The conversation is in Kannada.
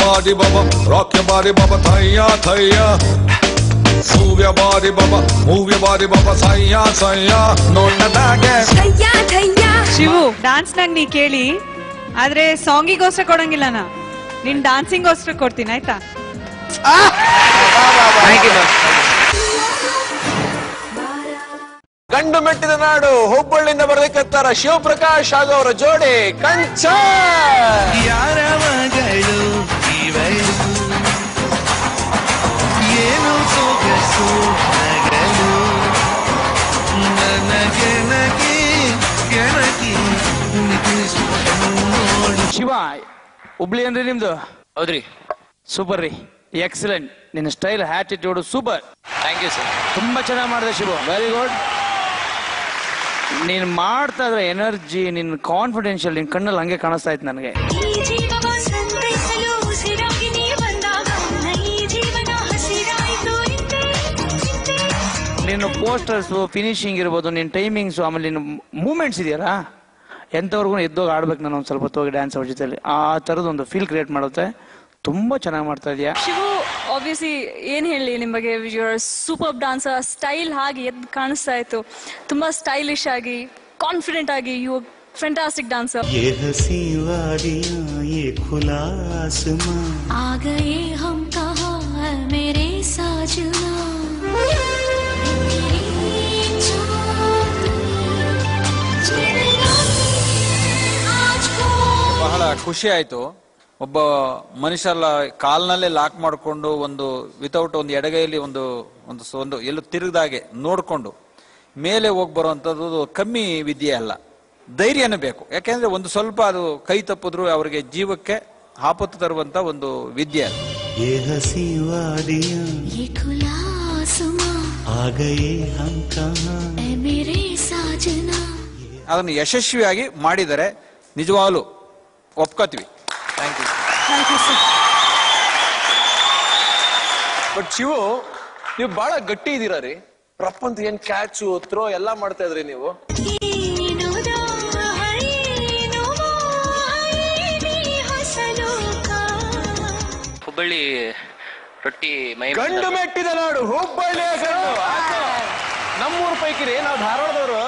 body, Baba. Rock your body, Baba. Thaya, thaya. Move your body, Baba. Move your body, Baba. Thaya, thaya. Not that thaya, thaya. Shivu dance ನಾಗ ನೀ ಕೇಳಿ ಆದ್ರೆ ಸಾಂಗಿಗೋಸ್ಕರ ಕೊಡಂಗಿಲ್ಲ ನಾ ನಿನ್ ಡ್ಯಾನ್ಸಿಂಗೋಸ್ಕರ ಕೊಡ್ತೀನಿ ಆಯ್ತಾ ಗಂಡು ಮೆಟ್ಟಿದ ನಾಡು ಹುಬ್ಬಳ್ಳಿಯಿಂದ ಬರಲಿಕ್ಕತ್ತಾರ ಶಿವಪ್ರಕಾಶ್ ಹಾಗೂ ಅವರ ಜೋಡಿ ಕಂಚ ಯಾರ ಮಗಳು ಇವಳು ಏನು ಸೊಗಸು ನಗಲು ನನಗೆ ನಗಿ ಗೆಣಗಿ ಶಿವ ಹುಬ್ಳಿ ಅಂದ್ರೆ ನಿಮ್ದು ಹೌದ್ರಿ ಸೂಪರ್ ರೀ ಎಕ್ಸಲೆಂಟ್ ನಿನ್ನ style attitude super thank you sir ತುಂಬಾ ಚೆನ್ನಾಗಿ ಮಾಡಿದೆ ಶಿವ ವೆರಿ ಗುಡ್ ನೀನು ಮಾಡ್ತಾ ಇದ್ರೆ ಎನರ್ಜಿ ನಿನ್ನ ಕಾನ್ಫಿಡೆನ್ಷಿಯಲ್ ನಿನ್ನ ಕಣ್ಣಲ್ಲಿ ಹಂಗೆ ಕಾಣಿಸ್ತಾ ಇತ್ತು ನನಗೆ ನಿನ್ನ ಪೋಸ್ಟರ್ಸು ಫಿನಿಶಿಂಗ್ ಇರ್ಬೋದು ನಿನ್ನ ಟೈಮಿಂಗ್ಸು ಆಮೇಲೆ ನಿನ್ನ ಮೂಮೆಂಟ್ಸ್ ಇದೆಯಲ್ಲ ಎಂಥವ್ರಿಗೂ ಎದ್ದೋಗಿ ಆಡ್ಬೇಕು ನಾನು ಒಂದು ಸ್ವಲ್ಪ ಹೊತ್ತು ಹೋಗಿ ಡ್ಯಾನ್ಸ್ ಅವ್ರ ಜೊತೆಲಿ ಆ ಥರದೊಂದು ಫೀಲ್ ಕ್ರಿಯೇಟ್ ಮಾಡುತ್ತೆ ತುಂಬಾ ಚೆನ್ನಾಗಿ ಮಾಡ್ತಾ ಇದೆಯಾ ಶಿವು ಆಬ್ವಿಯಸ್ಲಿ ಏನ್ ಹೇಳಿ ನಿಮ್ ಬಗ್ಗೆ ಸೂಪರ್ ಡಾನ್ಸರ್ ಸ್ಟೈಲ್ ಹಾಗೆ ಎದ್ದು ಕಾಣಿಸ್ತಾ ಇತ್ತು ತುಂಬಾ ಸ್ಟೈಲಿಶ್ ಆಗಿ ಕಾನ್ಫಿಡೆಂಟ್ ಆಗಿ ಯು ಫ್ಯಾಂಟಾಸ್ಟಿಕ್ ಡಾನ್ಸರ್ ये हंसी वादियां ये खुला आसमां आ गए हम कहाँ मेरे साजना ಬಹಳ ಖುಷಿ ಆಯ್ತು ಒಬ್ಬ ಮನುಷ್ಯ ಕಾಲ್ನಲ್ಲೇ ಲಾಕ್ ಮಾಡಿಕೊಂಡು ಒಂದು ವಿತೌಟ್ ಒಂದು ಎಡಗೈಯಲ್ಲಿ ಒಂದು ಒಂದು ಒಂದು ಎಲ್ಲೂ ತಿರುಗದಾಗೆ ನೋಡ್ಕೊಂಡು ಮೇಲೆ ಹೋಗಿ ಬರುವಂಥದ್ದು ಕಮ್ಮಿ ವಿದ್ಯೆ ಅಲ್ಲ ಧೈರ್ಯನೇ ಬೇಕು ಯಾಕೆಂದ್ರೆ ಒಂದು ಸ್ವಲ್ಪ ಅದು ಕೈ ತಪ್ಪಿದ್ರು ಅವರಿಗೆ ಜೀವಕ್ಕೆ ಆಪತ್ತು ತರುವಂತ ಒಂದು ವಿದ್ಯೆ ये हंसी वादियां ये खुला आसमां आ गए हम कहाँ ऐ मेरे साजना ಅದನ್ನು ಯಶಸ್ವಿಯಾಗಿ ಮಾಡಿದರೆ ನಿಜವಾಗ್ಲೂ ಒಪ್ಕೋತೀವಿ ಥ್ಯಾಂಕ್ ಯು ಬಟ್ ಶಿವು ನೀವು ಬಹಳ ಗಟ್ಟಿ ಇದೀರಾ ರೀ ಪ್ರಪಂಚ ಏನ್ ಕ್ಯಾಚು ಥ್ರೋ ಎಲ್ಲಾ ಮಾಡ್ತಾ ಇದ್ರಿ ನೀವು ಹುಬ್ಬಳ್ಳಿ ರೊಟ್ಟಿ ಮೈ ಗಂಡು ಮೆಟ್ಟಿದ ನಾಡು ಹುಬ್ಬಳ್ಳಿ ನಮ್ಮೂರ್ ಪೈಕಿ ರೀ ನಾವು ಧಾರವಾಡದವರು